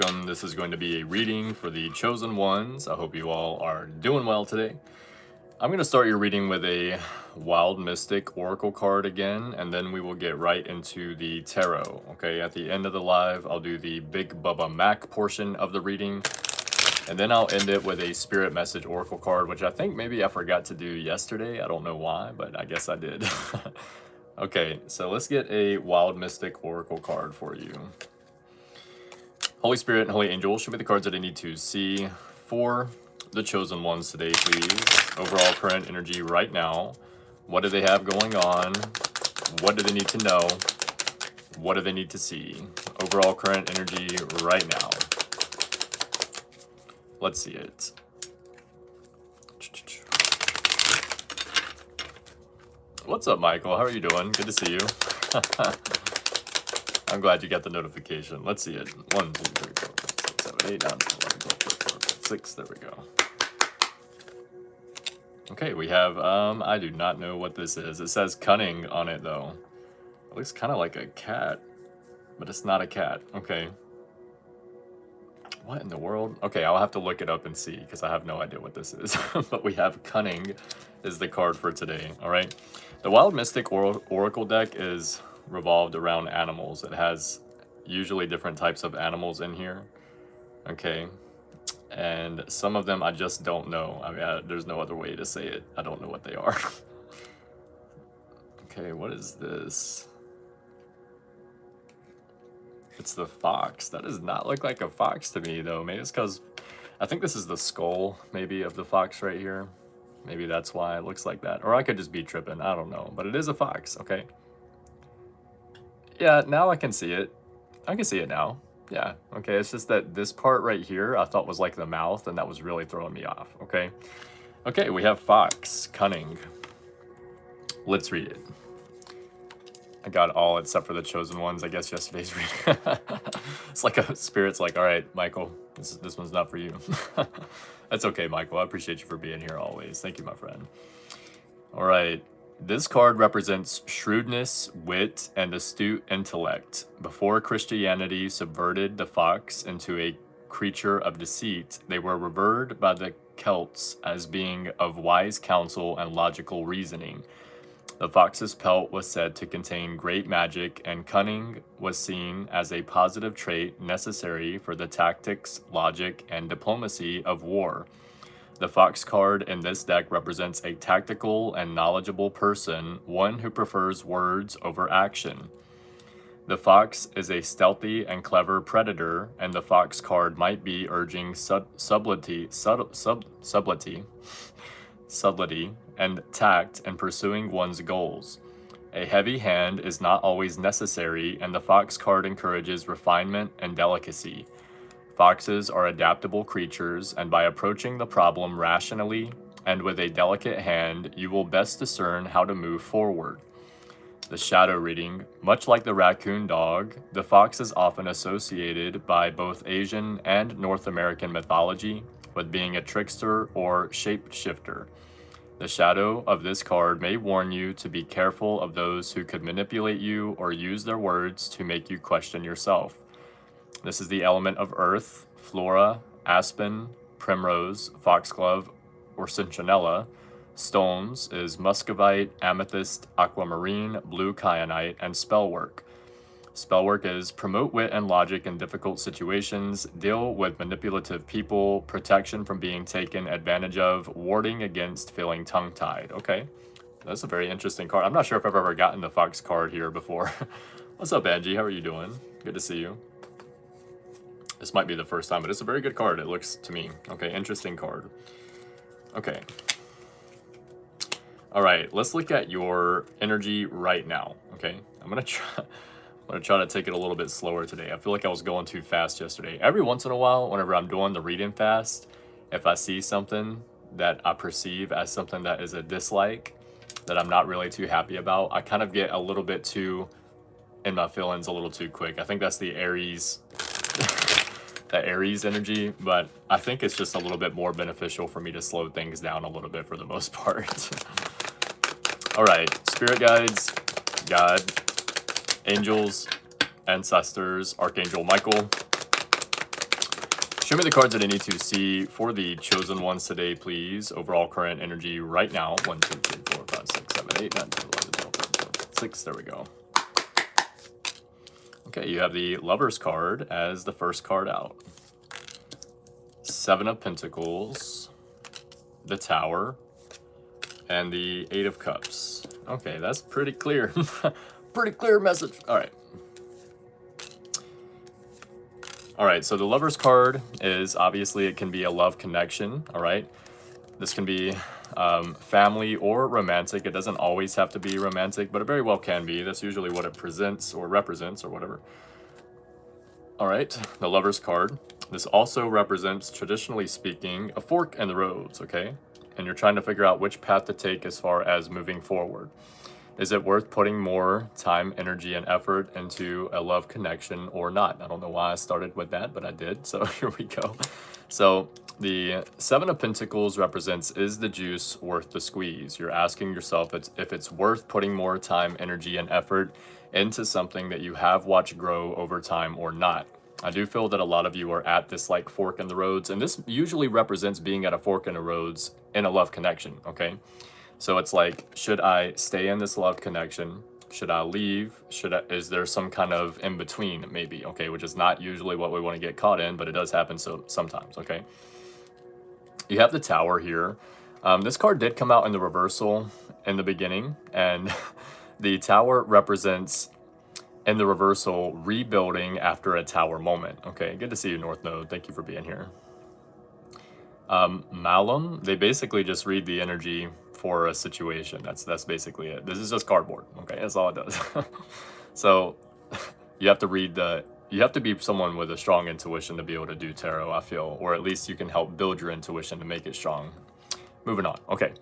welcome. This is going to be a reading for the chosen ones. I hope you all are doing well today. I'm going to start your reading with a Wild Mystic Oracle card again, and then we will get right into the tarot. Okay, at the end of the live, I'll do the Big Bubba Mac portion of the reading, and then I'll end it with a Spirit Message Oracle card, which I think maybe I forgot to do yesterday. I don't know why, but I guess I did. Okay, so let's get a Wild Mystic Oracle card for you. Holy Spirit and Holy Angel, show me the cards that I need to see for the chosen ones today, please. Overall current energy right now. What do they have going on? What do they need to know? What do they need to see? Overall current energy right now. Let's see it. What's up, Michael? How are you doing? Good to see you. I'm glad you got the notification. Let's see it. 1, 2, 3, 4, 5, 6, 7, 8, 9, 10, 11, 12, 13, 14, 6. There we go. Okay, we have, I do not know what this is. It says cunning on it, though. It looks kind of like a cat, but it's not a cat. Okay. What in the world? Okay, I'll have to look it up and see, because I have no idea what this is. But we have cunning is the card for today, all right? The Wild Mystic Oracle deck is revolved around animals. It has usually different types of animals in here. Okay. And some of them I just don't know. I mean, there's no other way to say it. I don't know what they are. Okay, what is this? It's the fox. That does not look like a fox to me, though. Maybe it's because I think this is the skull, maybe, of the fox right here. Maybe that's why it looks like that. Or I could just be tripping. I don't know. But it is a fox, okay? Yeah, now I can see it. I can see it now. Yeah, okay, it's just that this part right here I thought was like the mouth, and that was really throwing me off, okay? Okay, we have fox, cunning. Let's read it. I got all except for the chosen ones, I guess, yesterday's reading. It's like a spirit's like, all right, Michael, this one's not for you. That's okay, Michael. I appreciate you for being here always. Thank you, my friend. All right. This card represents shrewdness, wit, and astute intellect. Before Christianity subverted the fox into a creature of deceit, they were revered by the Celts as being of wise counsel and logical reasoning. The fox's pelt was said to contain great magic, and cunning was seen as a positive trait necessary for the tactics, logic, and diplomacy of war. The fox card in this deck represents a tactical and knowledgeable person, one who prefers words over action. The fox is a stealthy and clever predator, and the fox card might be urging subtlety, and tact in pursuing one's goals. A heavy hand is not always necessary, and the fox card encourages refinement and delicacy. Foxes are adaptable creatures, and by approaching the problem rationally and with a delicate hand, you will best discern how to move forward. The shadow reading, much like the raccoon dog, the fox is often associated by both Asian and North American mythology with being a trickster or shapeshifter. The shadow of this card may warn you to be careful of those who could manipulate you or use their words to make you question yourself. This is the element of earth, flora, aspen, primrose, foxglove, or citronella. Stones is muscovite, amethyst, aquamarine, blue kyanite, and spellwork. Spellwork is promote wit and logic in difficult situations, deal with manipulative people, protection from being taken advantage of, warding against feeling tongue-tied. Okay, that's a very interesting card. I'm not sure if I've ever gotten the fox card here before. What's up, Angie? How are you doing? Good to see you. This might be the first time, but it's a very good card, it looks to me. Okay, interesting card. Okay. All right, let's look at your energy right now, okay? I'm gonna try to take it a little bit slower today. I feel like I was going too fast yesterday. Every once in a while, whenever I'm doing the reading fast, if I see something that I perceive as something that is a dislike, that I'm not really too happy about, I kind of get a little bit too in my feelings a little too quick. I think that's the Aries that Aries energy, but I think it's just a little bit more beneficial for me to slow things down a little bit for the most part. All right, spirit guides, God, angels, ancestors, Archangel Michael, Show me the cards that I need to see for the chosen ones today, please. Overall current energy right now. 1, 2, 3, 4, 5, 6, 7, 8, 9, 10, 11, 12, 13, 14, 6. There we go. Okay, you have the Lover's card as the first card out. 7 of Pentacles, the Tower, and the 8 of Cups. Okay, that's pretty clear. Pretty clear message. All right. All right, so the Lover's card is obviously it can be a love connection. All right, this can be family or romantic. It doesn't always have to be romantic, but it very well can be. That's usually what it presents or represents or whatever. All right, the Lover's card. This also represents, traditionally speaking, a fork in the roads, okay? And you're trying to figure out which path to take as far as moving forward. Is it worth putting more time, energy, and effort into a love connection or not? I don't know why I started with that, but I did, so here we go. So the 7 of Pentacles represents, is the juice worth the squeeze? You're asking yourself if it's worth putting more time, energy, and effort into something that you have watched grow over time or not. I do feel that a lot of you are at this like fork in the roads, and this usually represents being at a fork in the roads in a love connection, okay? So it's like, should I stay in this love connection? Should I leave? Is there some kind of in between maybe, okay? Which is not usually what we want to get caught in, but it does happen sometimes, okay? You have the Tower here. This card did come out in the reversal in the beginning, and the Tower represents, in the reversal, rebuilding after a Tower moment. Okay, good to see you, North Node. Thank you for being here. Malum, they basically just read the energy for a situation. That's basically it. This is just cardboard. Okay, that's all it does. So you have to read you have to be someone with a strong intuition to be able to do tarot, I feel, or at least you can help build your intuition to make it strong. Moving on. Okay.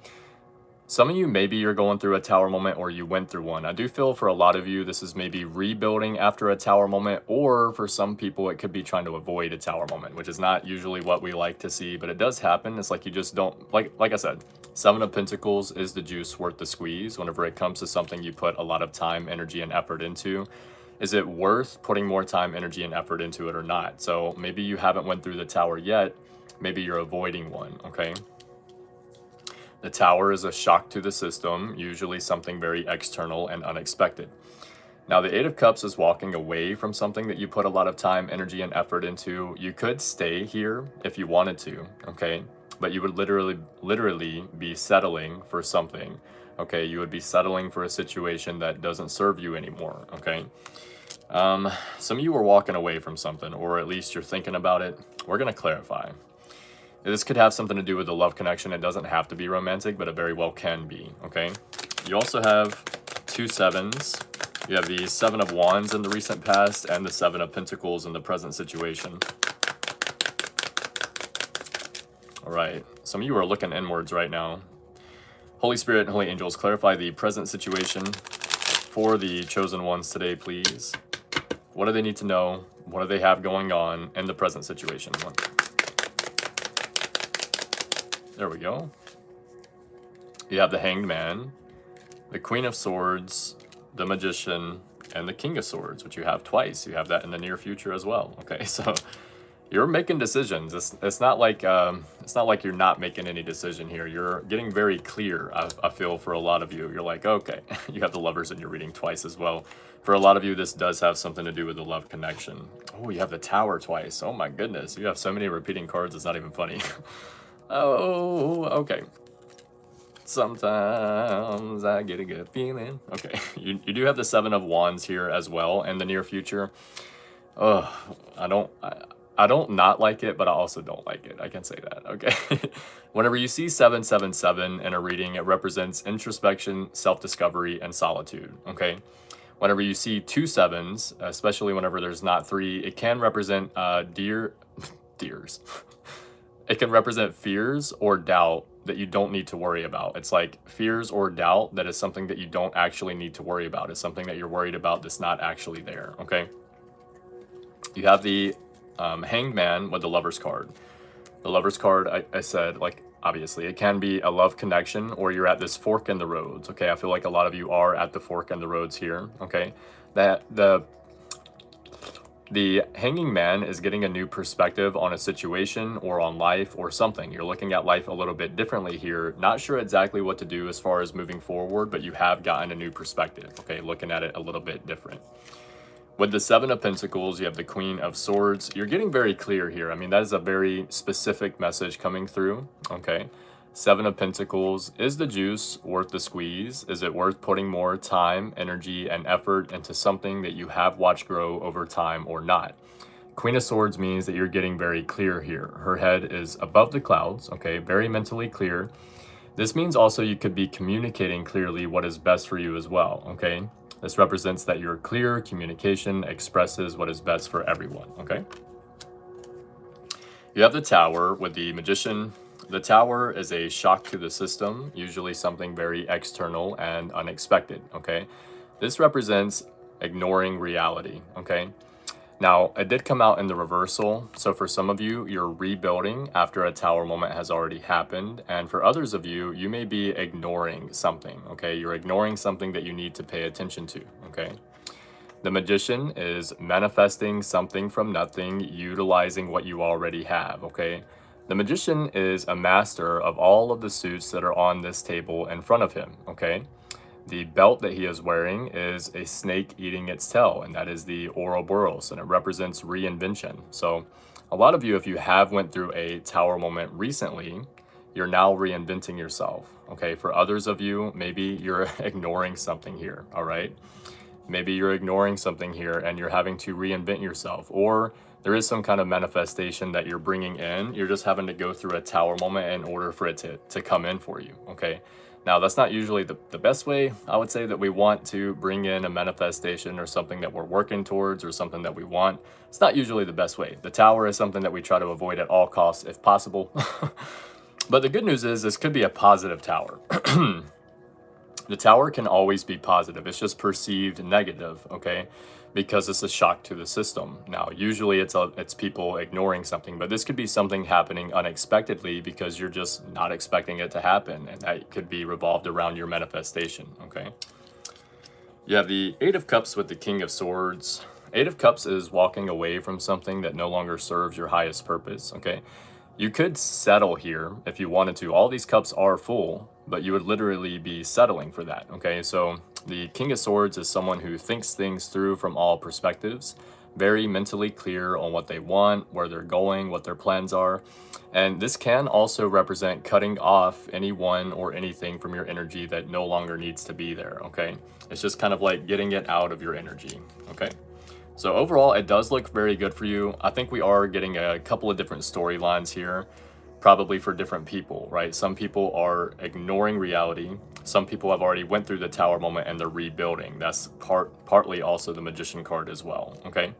Some of you, maybe you're going through a Tower moment or you went through one. I do feel for a lot of you, this is maybe rebuilding after a Tower moment, or for some people, it could be trying to avoid a Tower moment, which is not usually what we like to see, but it does happen. It's like you just don't, like I said, 7 of Pentacles is the juice worth the squeeze. Whenever it comes to something you put a lot of time, energy, and effort into, is it worth putting more time, energy, and effort into it or not? So maybe you haven't went through the Tower yet. Maybe you're avoiding one, okay? The Tower is a shock to the system, usually something very external and unexpected. Now, the 8 of Cups is walking away from something that you put a lot of time, energy, and effort into. You could stay here if you wanted to, okay? But you would literally be settling for something, okay? You would be settling for a situation that doesn't serve you anymore, okay? Some of you are walking away from something, or at least you're thinking about it. We're going to clarify. This could have something to do with the love connection. It doesn't have to be romantic, but it very well can be, okay? You also have 2 7s. You have the 7 of Wands in the recent past and the 7 of Pentacles in the present situation. All right, some of you are looking inwards right now. Holy Spirit and Holy Angels, clarify the present situation for the chosen ones today, please. What do they need to know? What do they have going on in the present situation? There we go. You have the Hanged Man, the Queen of Swords, the Magician, and the King of Swords, which you have twice. You have that in the near future as well. Okay, so you're making decisions. It's not like you're not making any decision here. You're getting very clear. I feel for a lot of you, you're like, okay, you have the Lovers in your reading twice as well. For a lot of you, this does have something to do with the love connection. Oh, you have the Tower twice. Oh my goodness, you have so many repeating cards. It's not even funny. Oh, okay. Sometimes I get a good feeling. Okay, you do have the 7 of Wands here as well in the near future. Oh, I don't not like it, but I also don't like it. I can say that, okay? Whenever you see 777 in a reading, it represents introspection, self-discovery, and solitude, okay? Whenever you see 2 7s, especially whenever there's not 3, it can represent deers. It can represent fears or doubt that you don't need to worry about. It's like fears or doubt that is something that you don't actually need to worry about. It's something that you're worried about that's not actually there, okay? You have the Hanged Man with the Lover's card. The Lover's card, I said, like, obviously, it can be a love connection or you're at this fork in the roads, okay? I feel like a lot of you are at the fork in the roads here, okay? The Hanging Man is getting a new perspective on a situation or on life or something. You're looking at life a little bit differently here. Not sure exactly what to do as far as moving forward, but you have gotten a new perspective, okay? Looking at it a little bit different. With the Seven of Pentacles, you have the Queen of Swords. You're getting very clear here. I mean, that is a very specific message coming through, okay? Seven of Pentacles, is the juice worth the squeeze? Is it worth putting more time, energy, and effort into something that you have watched grow over time or not? Queen of Swords means that you're getting very clear here. Her head is above the clouds, okay? Very mentally clear. This means also you could be communicating clearly what is best for you as well, okay? This represents that your clear communication expresses what is best for everyone, okay? You have the Tower with the Magician. The Tower is a shock to the system, usually something very external and unexpected, okay? This represents ignoring reality, okay? Now, it did come out in the reversal, so for some of you, you're rebuilding after a Tower moment has already happened, and for others of you, you may be ignoring something, okay? You're ignoring something that you need to pay attention to, okay? The Magician is manifesting something from nothing, utilizing what you already have, okay? The Magician is a master of all of the suits that are on this table in front of him, okay? The belt that he is wearing is a snake eating its tail, and that is the Ouroboros, and it represents reinvention. So a lot of you, if you have went through a Tower moment recently, you're now reinventing yourself, okay? For others of you, maybe you're ignoring something here, all right? Maybe you're ignoring something here and you're having to reinvent yourself, or there is some kind of manifestation that you're bringing in. You're just having to go through a Tower moment in order for it to come in for you, okay? Now, that's not usually the best way, I would say, that we want to bring in a manifestation or something that we're working towards or something that we want. It's not usually the best way. The Tower is something that we try to avoid at all costs if possible. But the good news is this could be a positive Tower. The Tower can always be positive. It's just perceived negative, okay? Because it's a shock to the system. Now, usually it's people ignoring something, but this could be something happening unexpectedly because you're just not expecting it to happen, and that could be revolved around your manifestation, okay? You have the Eight of Cups with the King of Swords. Eight of Cups is walking away from something that no longer serves your highest purpose, okay? You could settle here if you wanted to. All these cups are full, but you would literally be settling for that, okay? So the King of Swords is someone who thinks things through from all perspectives, very mentally clear on what they want, where they're going, what their plans are. And this can also represent cutting off anyone or anything from your energy that no longer needs to be there, okay? It's just kind of like getting it out of your energy, okay? So overall, it does look very good for you. I think we are getting a couple of different storylines here, probably for different people, right? Some people are ignoring reality. Some people have already went through the Tower moment and they're rebuilding. That's partly also the Magician card as well, okay?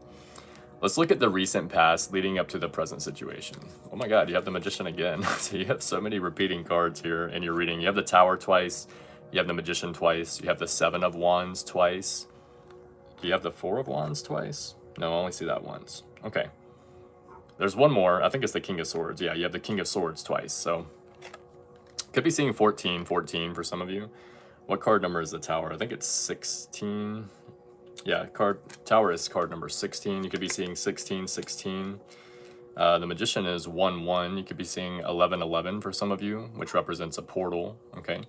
Let's look at the recent past leading up to the present situation. Oh my God, you have the Magician again. So you have so many repeating cards here in your reading. You have the Tower twice, you have the Magician twice, you have the Seven of Wands twice. Do you have the Four of Wands twice? No, I only see that once. Okay. There's one more. I think it's the King of Swords. Yeah, you have the King of Swords twice. So could be seeing 14 for some of you. What card number is the Tower? I think it's 16. Yeah, Tower is card number 16. You could be seeing 16. The Magician is 1. You could be seeing 11 for some of you, which represents a portal. Okay.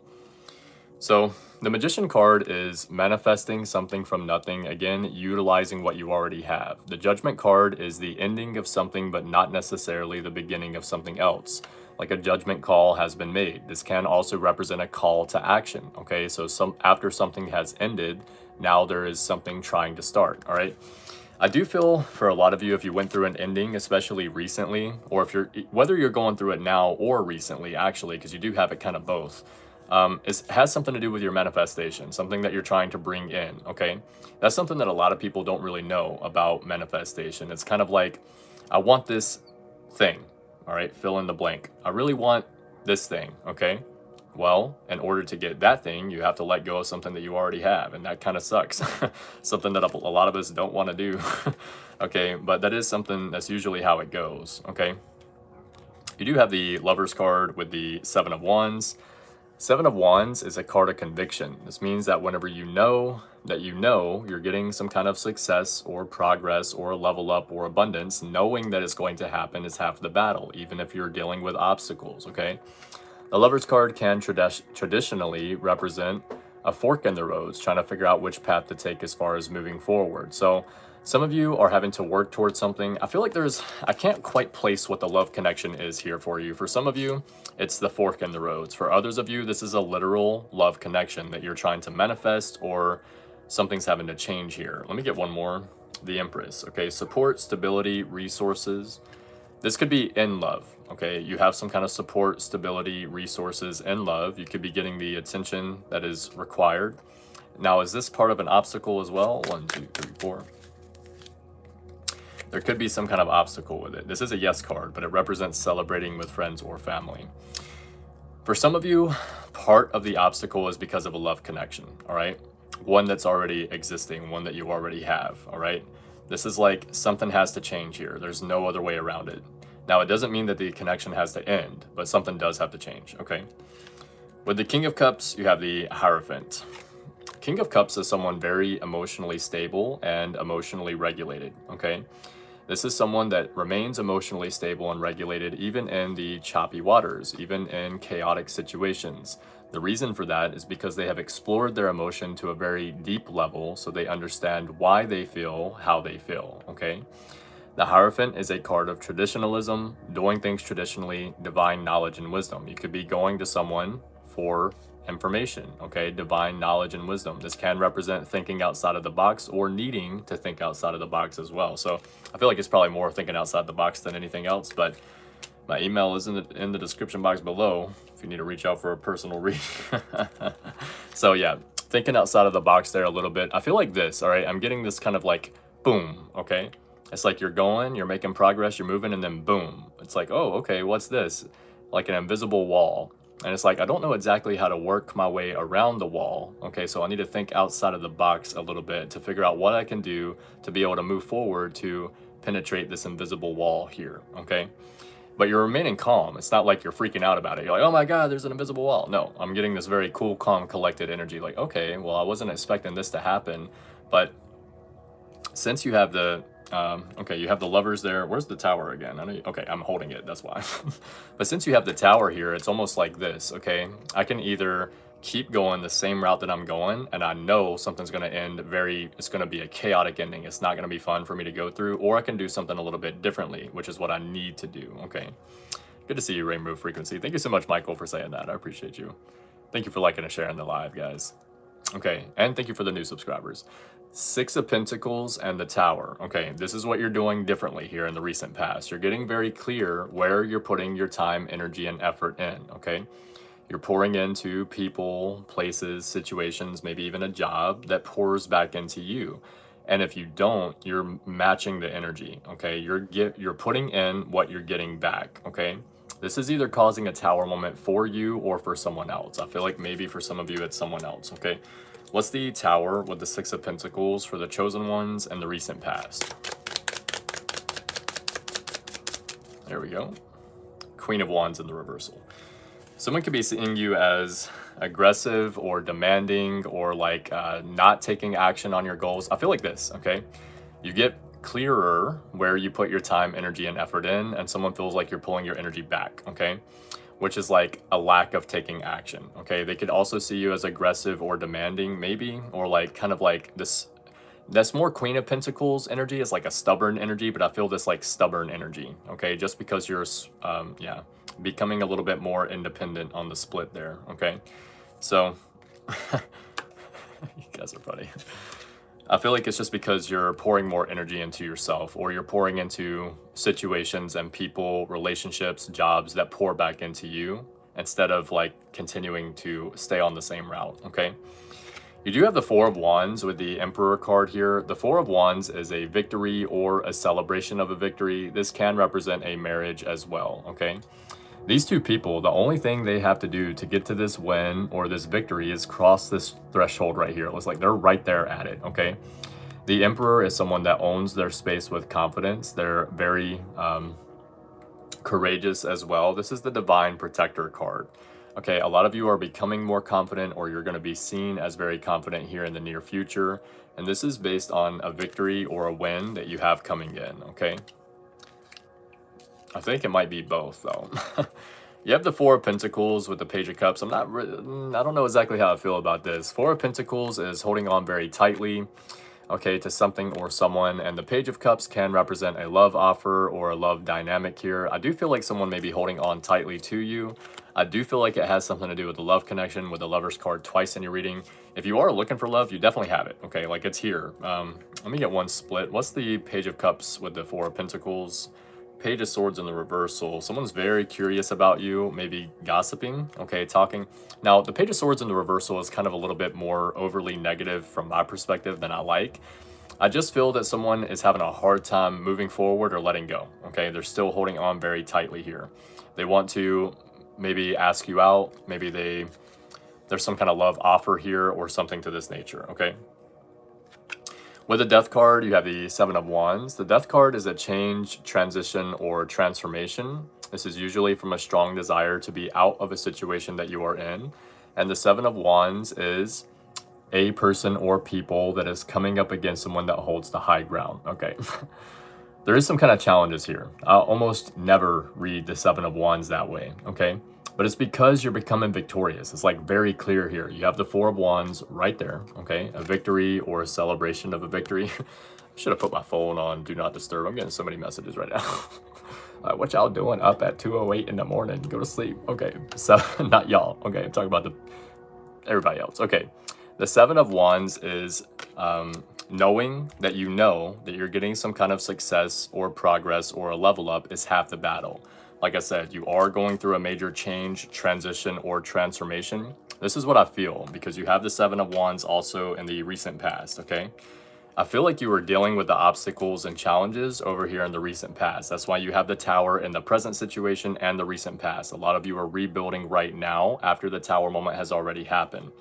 So the Magician card is manifesting something from nothing, again, utilizing what you already have. The Judgment card is the ending of something, but not necessarily the beginning of something else. Like a judgment call has been made. This can also represent a call to action, okay? So after something has ended, now there is something trying to start, all right? I do feel for a lot of you, if you went through an ending, especially recently, or whether you're going through it now or recently, actually, because you do have it kind of both, it has something to do with your manifestation, something that you're trying to bring in, okay? That's something that a lot of people don't really know about manifestation. It's kind of like, I want this thing, all right? Fill in the blank. I really want this thing, okay? Well, in order to get that thing, you have to let go of something that you already have, and that kind of sucks. Something that a lot of us don't want to do, okay? But that is something that's usually how it goes, okay? You do have the Lover's card with the Seven of Wands. Seven of Wands is a card of conviction. This means that whenever you know that you're getting some kind of success or progress or level up or abundance, knowing that it's going to happen is half the battle, even if you're dealing with obstacles, okay? The Lover's card can traditionally represent a fork in the roads, trying to figure out which path to take as far as moving forward. So some of you are having to work towards something. I feel like I can't quite place what the love connection is here for you. For some of you, it's the fork in the roads. For others of you, this is a literal love connection that you're trying to manifest, or something's having to change here. Let me get one more. The Empress, okay? Support, stability, resources. This could be in love, okay? You have some kind of support, stability, resources in love. You could be getting the attention that is required. Now, is this part of an obstacle as well? 1, 2, 3, 4. There could be some kind of obstacle with it. This is a yes card, but it represents celebrating with friends or family. For some of you, part of the obstacle is because of a love connection, all right? One that's already existing, one that you already have, all right? This is like something has to change here. There's no other way around it. Now, it doesn't mean that the connection has to end, but something does have to change, okay? With the King of Cups, you have the Hierophant. King of Cups is someone very emotionally stable and emotionally regulated, okay? This is someone that remains emotionally stable and regulated even in the choppy waters, even in chaotic situations. The reason for that is because they have explored their emotion to a very deep level, so they understand why they feel how they feel, okay? The Hierophant is a card of traditionalism, doing things traditionally, divine knowledge and wisdom. You could be going to someone for information, okay? Divine knowledge and wisdom. This can represent thinking outside of the box or needing to think outside of the box as well. So I feel like it's probably more thinking outside the box than anything else, but my email is in the description box below if you need to reach out for a personal read. So yeah, thinking outside of the box there a little bit. I feel like this, all right? I'm getting this kind of like boom, okay? It's like you're making progress, you're moving, and then boom. It's like, oh, okay, what's this? Like an invisible wall. And it's like, I don't know exactly how to work my way around the wall. Okay, so I need to think outside of the box a little bit to figure out what I can do to be able to move forward to penetrate this invisible wall here, okay? But you're remaining calm. It's not like you're freaking out about it. You're like, oh my God, there's an invisible wall. No, I'm getting this very cool, calm, collected energy. Like, okay, well, I wasn't expecting this to happen. But since you have the okay, you have the Lovers there. Where's the Tower again? Okay, I'm holding it, that's why. But since you have the Tower here, it's almost like this, okay? I can either keep going the same route that I'm going, and I know something's gonna end it's gonna be a chaotic ending. It's not gonna be fun for me to go through, or I can do something a little bit differently, which is what I need to do, okay? Good to see you, Rainbow Frequency. Thank you so much, Michael, for saying that. I appreciate you. Thank you for liking and sharing the live, guys. Okay, and thank you for the new subscribers. 6 of Pentacles and the Tower. Okay, this is what you're doing differently here in the recent past. You're getting very clear where you're putting your time, energy, and effort in, okay? You're pouring into people, places, situations, maybe even a job that pours back into you. And if you don't, you're matching the energy, okay? You're putting in what you're getting back, okay? This is either causing a Tower moment for you or for someone else. I feel like maybe for some of you, it's someone else, okay? What's the Tower with the 6 of Pentacles for the chosen ones and the recent past? There we go. Queen of Wands in the reversal. Someone could be seeing you as aggressive or demanding or like not taking action on your goals. I feel like this, okay? You get clearer where you put your time, energy, and effort in, and someone feels like you're pulling your energy back, okay? Which is like a lack of taking action, okay? They could also see you as aggressive or demanding, maybe, or like kind of like this. That's more Queen of Pentacles energy. Is like a stubborn energy, but I feel this like stubborn energy, okay? Just because you're, yeah, becoming a little bit more independent on the split there, okay? So, you guys are funny. I feel like it's just because you're pouring more energy into yourself, or you're pouring into situations and people, relationships, jobs that pour back into you instead of like continuing to stay on the same route, okay? You do have the 4 of Wands with the Emperor card here. The 4 of Wands is a victory or a celebration of a victory. This can represent a marriage as well, okay? These two people, the only thing they have to do to get to this win or this victory is cross this threshold right here. It looks like they're right there at it, okay? The Emperor is someone that owns their space with confidence. They're very courageous as well. This is the Divine Protector card. Okay, a lot of you are becoming more confident, or you're going to be seen as very confident here in the near future. And this is based on a victory or a win that you have coming in, okay? I think it might be both, though. You have the Four of Pentacles with the Page of Cups. I don't know exactly how I feel about this. Four of Pentacles is holding on very tightly, okay, to something or someone. And the Page of Cups can represent a love offer or a love dynamic here. I do feel like someone may be holding on tightly to you. I do feel like it has something to do with the love connection, with the Lover's card twice in your reading. If you are looking for love, you definitely have it, okay? Like, it's here. Let me get one split. What's the Page of Cups with the Four of Pentacles? Page of Swords in the reversal. Someone's very curious about you, maybe gossiping, okay, talking. Now, the Page of Swords in the reversal is kind of a little bit more overly negative from my perspective than I like. I just feel that someone is having a hard time moving forward or letting go, okay? They're still holding on very tightly here. They want to maybe ask you out, maybe there's some kind of love offer here or something to this nature, okay? With the Death card, you have the Seven of Wands. The Death card is a change, transition, or transformation. This is usually from a strong desire to be out of a situation that you are in. And the Seven of Wands is a person or people that is coming up against someone that holds the high ground, okay? There is some kind of challenges here. I'll almost never read the Seven of Wands that way, okay? But it's because you're becoming victorious. It's like very clear here. You have the Four of Wands right there, okay? A victory or a celebration of a victory. I should have put my phone on Do Not Disturb. I'm getting so many messages right now. What y'all doing up at 2:08 in the morning? Go to sleep. Okay, so not y'all. Okay, I'm talking about everybody else. Okay, the Seven of Wands is knowing that you know that you're getting some kind of success or progress or a level up is half the battle. Like I said, you are going through a major change, transition, or transformation. This is what I feel because you have the Seven of Wands also in the recent past, okay? I feel like you were dealing with the obstacles and challenges over here in the recent past. That's why you have the Tower in the present situation and the recent past. A lot of you are rebuilding right now after the Tower moment has already happened.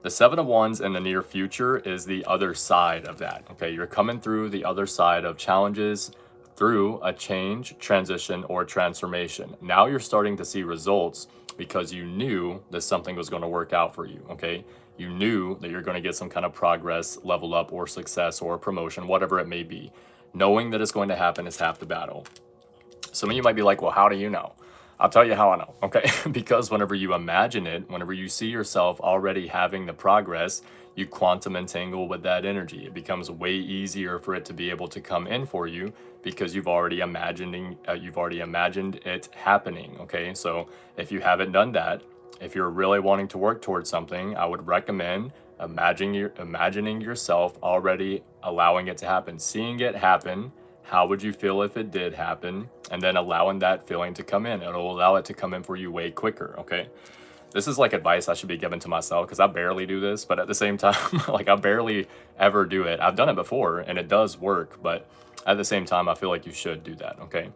The Seven of Wands in the near future is the other side of that, okay? You're coming through the other side of challenges, through a change, transition, or transformation. Now you're starting to see results because you knew that something was going to work out for you, okay? You knew that you're going to get some kind of progress, level up, or success, or promotion, whatever it may be. Knowing that it's going to happen is half the battle. Some of you might be like, well, how do you know? I'll tell you how I know, okay? Because whenever you imagine it, whenever you see yourself already having the progress, you quantum entangle with that energy. It becomes way easier for it to be able to come in for you because you've already imagined it happening, okay? So if you haven't done that, if you're really wanting to work towards something, I would recommend imagining yourself already allowing it to happen, seeing it happen. How would you feel if it did happen? And then allowing that feeling to come in. It'll allow it to come in for you way quicker, okay? This is like advice I should be giving to myself because I barely do this, but at the same time, like I barely ever do it. I've done it before and it does work, but at the same time, I feel like you should do that, okay?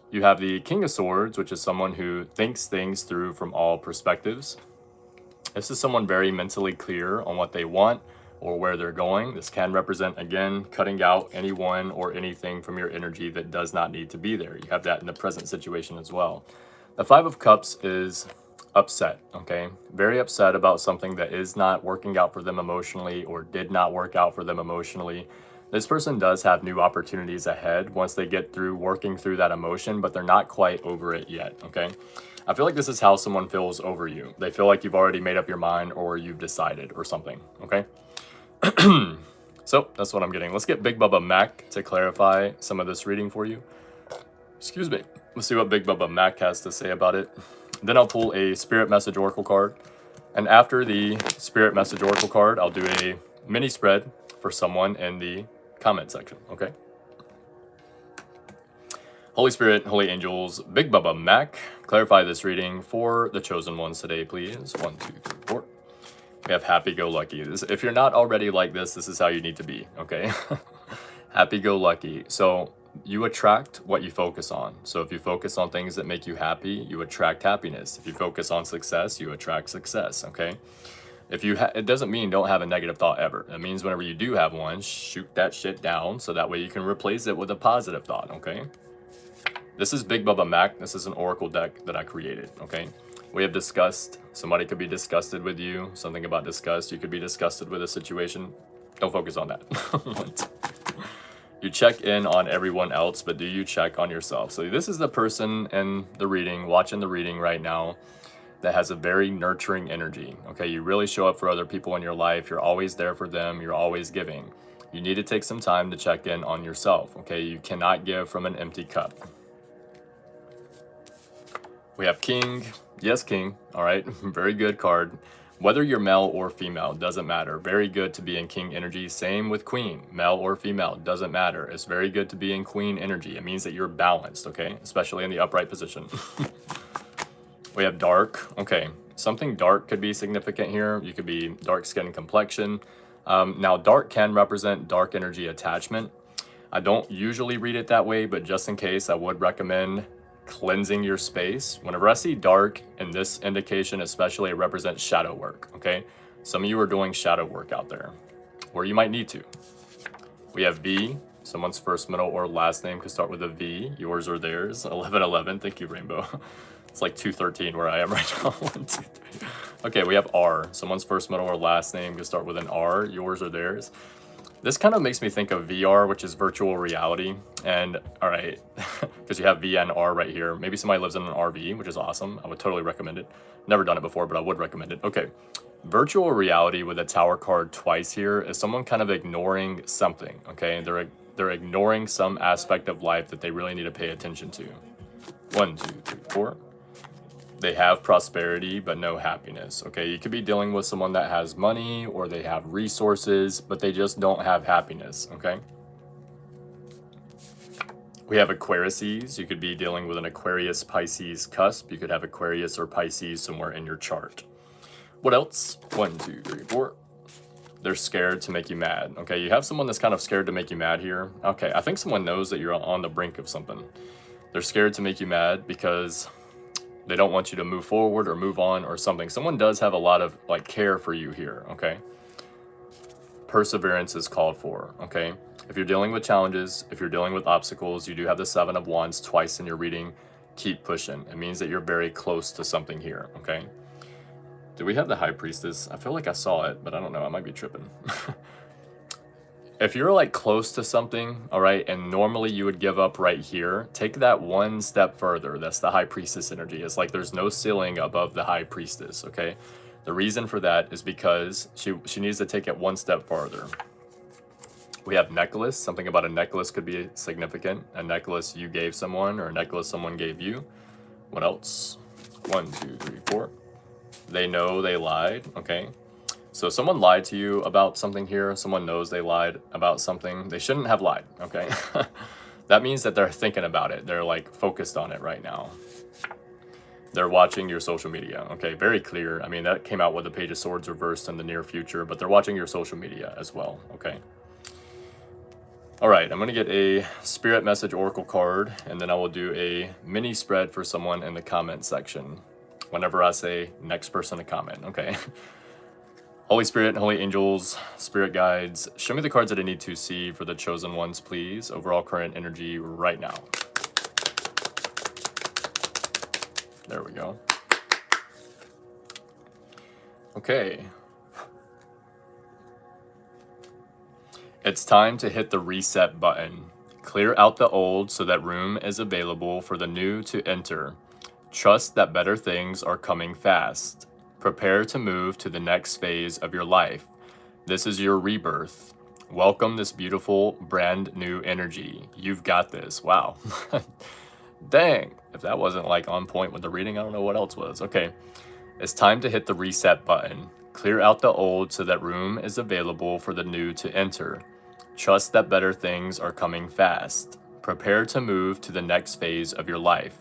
You have the King of Swords, which is someone who thinks things through from all perspectives. This is someone very mentally clear on what they want or where they're going. This can represent, again, cutting out anyone or anything from your energy that does not need to be there. You have that in the present situation as well. The Five of Cups is upset, okay? Very upset about something that is not working out for them emotionally or did not work out for them emotionally. This person does have new opportunities ahead once they get through working through that emotion, but they're not quite over it yet, okay? I feel like this is how someone feels over you. They feel like you've already made up your mind or you've decided or something, okay? So that's what I'm getting. Let's get Big Bubba Mac to clarify some of this reading for you. Excuse me. Let's see what Big Bubba Mac has to say about it. Then I'll pull a Spirit Message Oracle card. And after the Spirit Message Oracle card, I'll do a mini spread for someone in the comment section, okay? Holy Spirit, Holy Angels, Big Bubba Mac, clarify this reading for the chosen ones today, please. 1, 2, 3, 4. We have happy-go-lucky. If you're not already like this is how you need to be, okay? Happy-go-lucky. So you attract what you focus on. So if you focus on things that make you happy, you attract happiness. If you focus on success, you attract success, okay? If you it doesn't mean don't have a negative thought ever. It means whenever you do have one, shoot that shit down so that way you can replace it with a positive thought, okay? This is Big Bubba Mac. This is an oracle deck that I created, okay? We have disgust. Somebody could be disgusted with you. Something about disgust. You could be disgusted with a situation. Don't focus on that. 1, 2. You check in on everyone else, but do you check on yourself? So this is the person in the reading, watching the reading right now, that has a very nurturing energy. Okay, you really show up for other people in your life. You're always there for them. You're always giving. You need to take some time to check in on yourself. Okay, you cannot give from an empty cup. We have King. Yes, King. All right, very good card. Whether you're male or female, doesn't matter. Very good to be in King energy. Same with Queen. Male or female, doesn't matter. It's very good to be in Queen energy. It means that you're balanced, okay? Especially in the upright position. We have Dark. Okay, something dark could be significant here. You could be dark skin complexion. Now, dark can represent dark energy attachment. I don't usually read it that way, but just in case, I would recommend cleansing your space. Whenever I see dark in this indication, especially, it represents shadow work, okay? Some of you are doing shadow work out there, or you might need to. We have V. Someone's first, middle, or last name could start with a V. Yours or theirs. 1111. Thank you, Rainbow. It's like 213 where I am right now. 1, 2, 3. Okay, we have R. Someone's first, middle, or last name could start with an R. Yours or theirs. This kind of makes me think of VR, which is virtual reality. And all right, because you have V and R right here. Maybe somebody lives in an RV, which is awesome. I would totally recommend it. Never done it before, but I would recommend it. Okay, virtual reality with a Tower card twice here is someone kind of ignoring something, okay? They're ignoring some aspect of life that they really need to pay attention to. 1, 2, 3, 4. They have prosperity, but no happiness. Okay, you could be dealing with someone that has money or they have resources, but they just don't have happiness, okay? We have Aquarices. You could be dealing with an Aquarius Pisces cusp. You could have Aquarius or Pisces somewhere in your chart. What else? 1, 2, 3, 4. They're scared to make you mad. Okay, you have someone that's kind of scared to make you mad here. Okay, I think someone knows that you're on the brink of something. They're scared to make you mad because they don't want you to move forward or move on or something. Someone does have a lot of like care for you here, okay? Perseverance is called for, okay? If you're dealing with challenges, if you're dealing with obstacles, you do have the 7 of Wands twice in your reading, keep pushing. It means that you're very close to something here, okay? Do we have the High Priestess? I feel like I saw it, but I don't know, I might be tripping. If you're like close to something, all right, and normally you would give up right here, take that one step further. That's the High Priestess energy. It's like there's no ceiling above the High Priestess, okay? The reason for that is because she needs to take it one step farther. We have necklace. Something about a necklace could be significant. A necklace you gave someone or a necklace someone gave you. What else? 1, 2, 3, 4. They know they lied, okay? So someone lied to you about something here. Someone knows they lied about something. They shouldn't have lied, okay? That means that they're thinking about it. They're like focused on it right now. They're watching your social media, okay? Very clear. I mean, that came out with the Page of Swords reversed in the near future, but they're watching your social media as well, okay? All right, I'm gonna get a Spirit Message Oracle card, and then I will do a mini spread for someone in the comment section whenever I say next person to comment, okay? Holy Spirit and Holy Angels, Spirit Guides, show me the cards that I need to see for the chosen ones, please. Overall current energy right now. There we go. Okay. It's time to hit the reset button. Clear out the old so that room is available for the new to enter. Trust that better things are coming fast. Prepare to move to the next phase of your life. This is your rebirth. Welcome this beautiful, brand new energy. You've got this. Wow. Dang. If that wasn't like on point with the reading, I don't know what else was. Okay. It's time to hit the reset button. Clear out the old so that room is available for the new to enter. Trust that better things are coming fast. Prepare to move to the next phase of your life.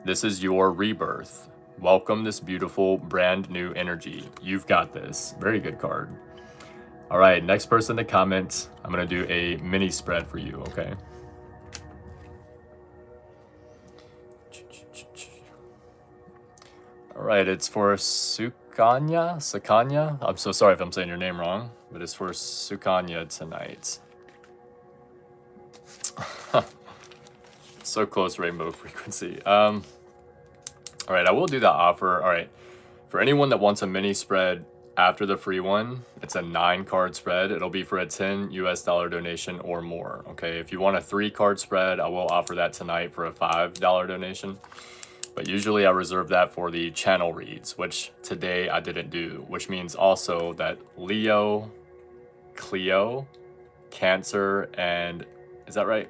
This is your rebirth. Welcome this beautiful, brand new energy. You've got this. Very good card. All right, next person to comment. I'm going to do a mini spread for you, okay? All right, it's for Sakanya. I'm so sorry if I'm saying your name wrong, but it's for Sukanya tonight. So close, rainbow frequency. All right, I will do that offer. All right, for anyone that wants a mini spread after the free one, it's a 9-card spread. It'll be for a $10 US donation or more. Okay, if you want a 3-card spread, I will offer that tonight for a $5 donation. But usually I reserve that for the channel reads, which today I didn't do, which means also that Leo, Cleo, Cancer, and is that right?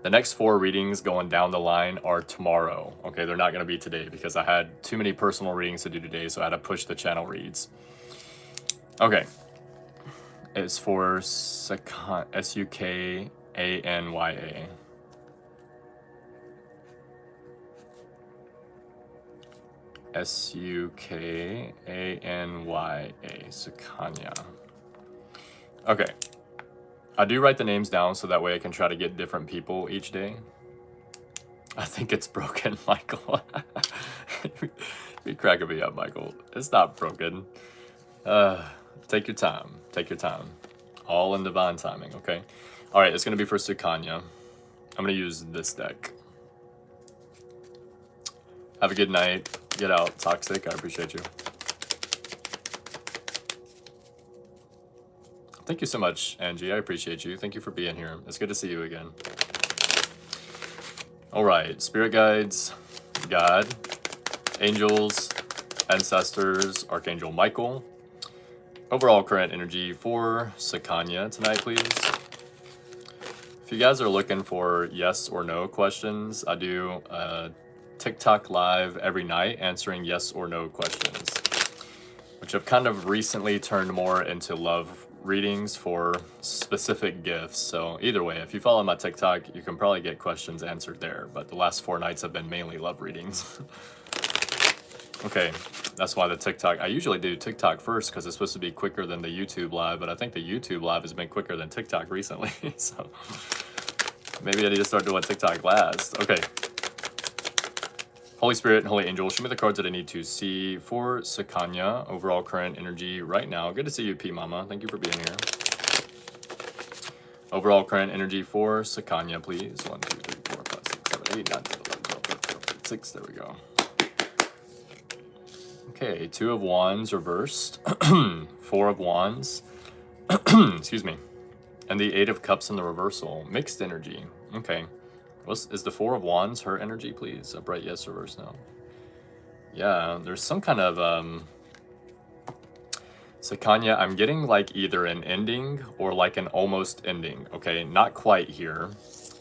The next 4 readings going down the line are tomorrow. Okay, they're not going to be today because I had too many personal readings to do today, so I had to push the channel reads. Okay. It's for Sakanya, S-U-K-A-N-Y-A. S-U-K-A-N-Y-A, Sakanya. Okay. I do write the names down so that way I can try to get different people each day. I think it's broken, Michael. You're cracking me up, Michael. It's not broken. Take your time. Take your time. All in divine timing, okay? All right, it's going to be for Sakanya. I'm going to use this deck. Have a good night. Get out, Toxic. I appreciate you. Thank you so much, Angie. I appreciate you. Thank you for being here. It's good to see you again. All right, spirit guides, God, angels, ancestors, Archangel Michael. Overall current energy for Sakanya tonight, please. If you guys are looking for yes or no questions, I do TikTok live every night answering yes or no questions, which have kind of recently turned more into love readings for specific gifts. So either way, if you follow my TikTok, you can probably get questions answered there, but the last 4 nights have been mainly love readings. Okay, that's why the TikTok, I usually do TikTok first because it's supposed to be quicker than the YouTube live, but I think the YouTube live has been quicker than TikTok recently. So maybe I need to start doing TikTok last. Okay. Holy Spirit and Holy Angel, show me the cards that I need to see for Sakanya. Overall current energy right now. Good to see you, P Mama. Thank you for being here. Overall current energy for Sakanya, please. 1, 2, 3, 4, 5, 6, 7, 8, 9, 10, 11, 12, 13, 14, 6. There we go. Okay, 2 of Wands reversed. 4 of Wands. Excuse me. And the 8 of Cups in the reversal. Mixed energy. Okay. Is the 4 of Wands her energy, please? Upright yes, reverse no. Yeah, there's some kind of Sakanya, I'm getting like either an ending or like an almost ending. Okay, not quite here.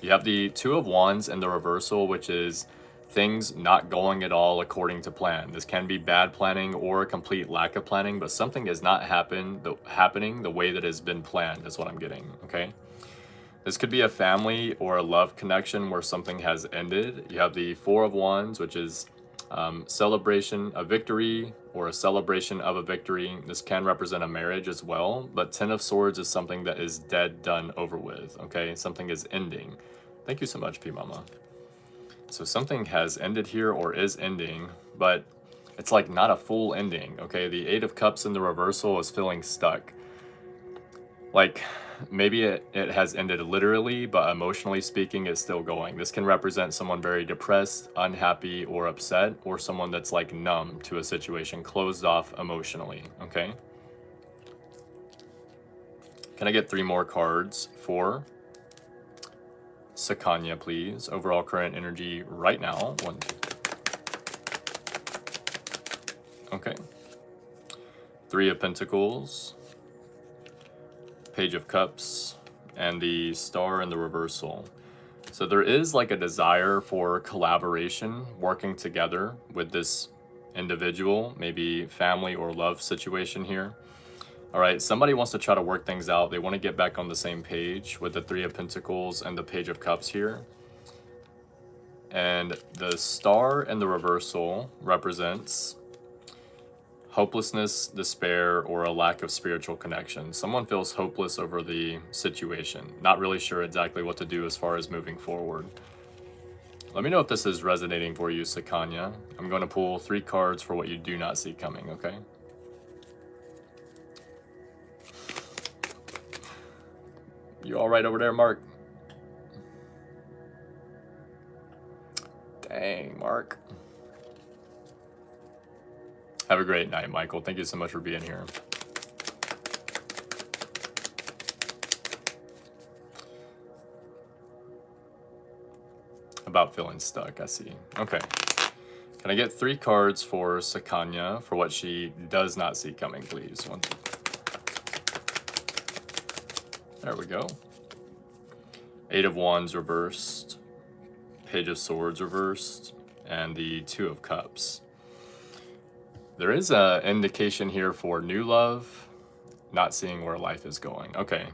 You have the 2 of Wands in the reversal, which is things not going at all according to plan. This can be bad planning or a complete lack of planning, but something is not happening the way that has been planned is what I'm getting, okay? This could be a family or a love connection where something has ended. You have the 4 of Wands, which is celebration, a victory, or a celebration of a victory. This can represent a marriage as well, but 10 of Swords is something that is dead, done, over with, okay? Something is ending. Thank you so much, P Mama. So something has ended here or is ending, but it's like not a full ending, okay? The 8 of Cups in the reversal is feeling stuck. Like, maybe it has ended literally, but emotionally speaking, it's still going. This can represent someone very depressed, unhappy, or upset, or someone that's like numb to a situation, closed off emotionally, okay? Can I get 3 more cards for Sakanya, please? Overall current energy right now. 1, 2. Okay. 3 of Pentacles. Page of Cups, and the Star in the reversal. So there is like a desire for collaboration, working together with this individual, maybe family or love situation here. All right, somebody wants to try to work things out. They want to get back on the same page with the 3 of Pentacles and the Page of Cups here. And the Star in the reversal represents hopelessness, despair, or a lack of spiritual connection. Someone feels hopeless over the situation, not really sure exactly what to do as far as moving forward. Let me know if this is resonating for you, Sakanya. I'm going to pull 3 cards for what you do not see coming, okay? You all right over there, Mark? Dang, Mark. Have a great night, Michael. Thank you so much for being here. About feeling stuck, I see. Okay. Can I get 3 cards for Sakana for what she does not see coming, please? 1, 2. There we go. 8 of Wands reversed, Page of Swords reversed, and the 2 of Cups. There is an indication here for new love, not seeing where life is going. Okay.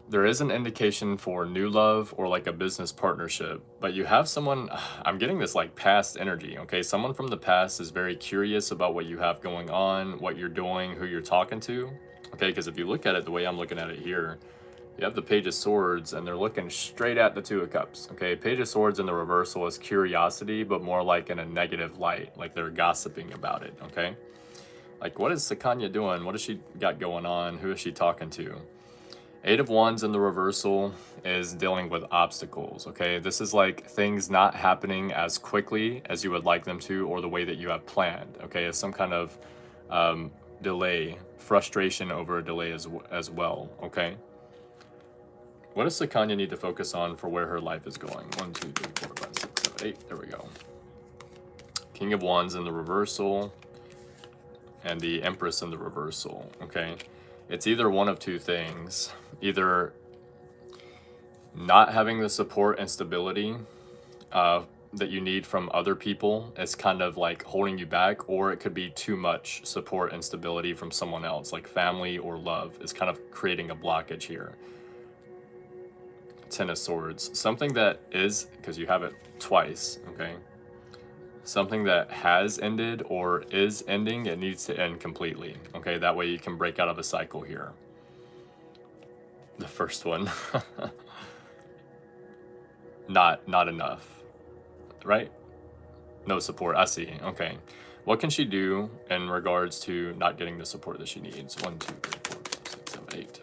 There is an indication for new love or like a business partnership, but you have someone, I'm getting this like past energy, okay? Someone from the past is very curious about what you have going on, what you're doing, who you're talking to, okay? Because if you look at it the way I'm looking at it here, you have the Page of Swords and they're looking straight at the 2 of Cups, okay? Page of Swords in the reversal is curiosity, but more like in a negative light, like they're gossiping about it, okay? Like, what is Sakana doing? What has she got going on? Who is she talking to? 8 of Wands in the reversal is dealing with obstacles, okay? This is like things not happening as quickly as you would like them to or the way that you have planned, okay? It's some kind of delay, frustration over a delay as well, okay? What does Sakana need to focus on for where her life is going? 1, 2, 3, 4, 5, 6, 7, 8. There we go. King of Wands in the reversal and the Empress in the reversal, okay? It's either one of 2 things. Either not having the support and stability that you need from other people is kind of like holding you back, or it could be too much support and stability from someone else, like family or love, is kind of creating a blockage here. 10 of Swords. Something that is, because you have it twice, okay? Something that has ended or is ending, it needs to end completely, okay? That way you can break out of a cycle here. The first one. Not enough, right? No support, I see, okay. What can she do in regards to not getting the support that she needs? 1, 2, 3, 4, 5, 6, 7, 8.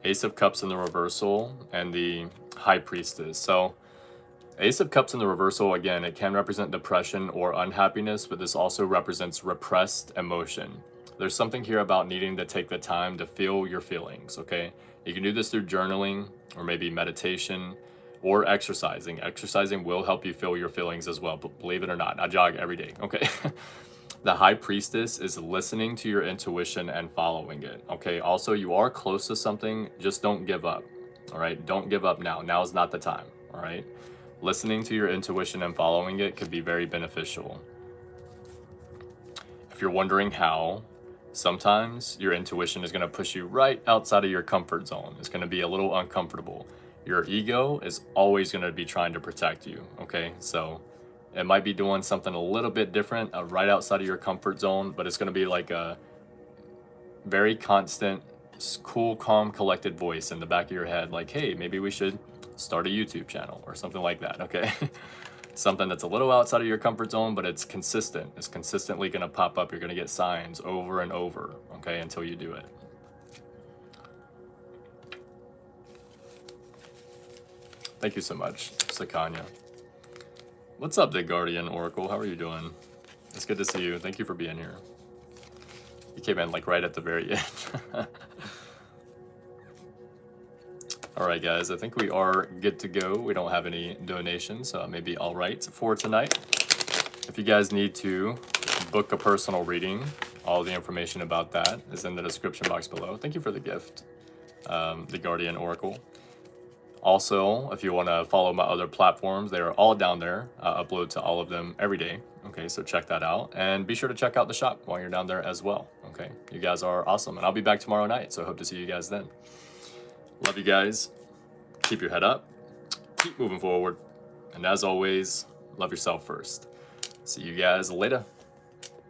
Ace of Cups in the reversal and the High Priestess. So Ace of Cups in the reversal, again, it can represent depression or unhappiness, but this also represents repressed emotion. There's something here about needing to take the time to feel your feelings, okay? You can do this through journaling or maybe meditation or exercising. Exercising will help you feel your feelings as well, but believe it or not, I jog every day, okay? The High Priestess is listening to your intuition and following it, okay? Also, you are close to something, just don't give up, all right? Don't give up now. Now is not the time, all right? Listening to your intuition and following it could be very beneficial. If you're wondering how, sometimes your intuition is going to push you right outside of your comfort zone. It's going to be a little uncomfortable. Your ego is always going to be trying to protect you, okay? So it might be doing something a little bit different right outside of your comfort zone, but it's going to be like a very constant, cool, calm, collected voice in the back of your head, like, hey, maybe we should start a YouTube channel or something like that, okay? Something that's a little outside of your comfort zone, but it's consistent. It's consistently going to pop up. You're going to get signs over and over, okay, until you do it. Thank you so much, Sakana. What's up, the Guardian Oracle? How are you doing? It's good to see you. Thank you for being here. You came in like right at the very end. All right, guys, I think we are good to go. We don't have any donations, so maybe all right for tonight. If you guys need to book a personal reading, all the information about that is in the description box below. Thank you for the gift, the Guardian Oracle. Also, if you want to follow my other platforms, they are all down there. I upload to all of them every day. Okay, so check that out. And be sure to check out the shop while you're down there as well. Okay, you guys are awesome. And I'll be back tomorrow night, so I hope to see you guys then. Love you guys. Keep your head up. Keep moving forward. And as always, love yourself first. See you guys later.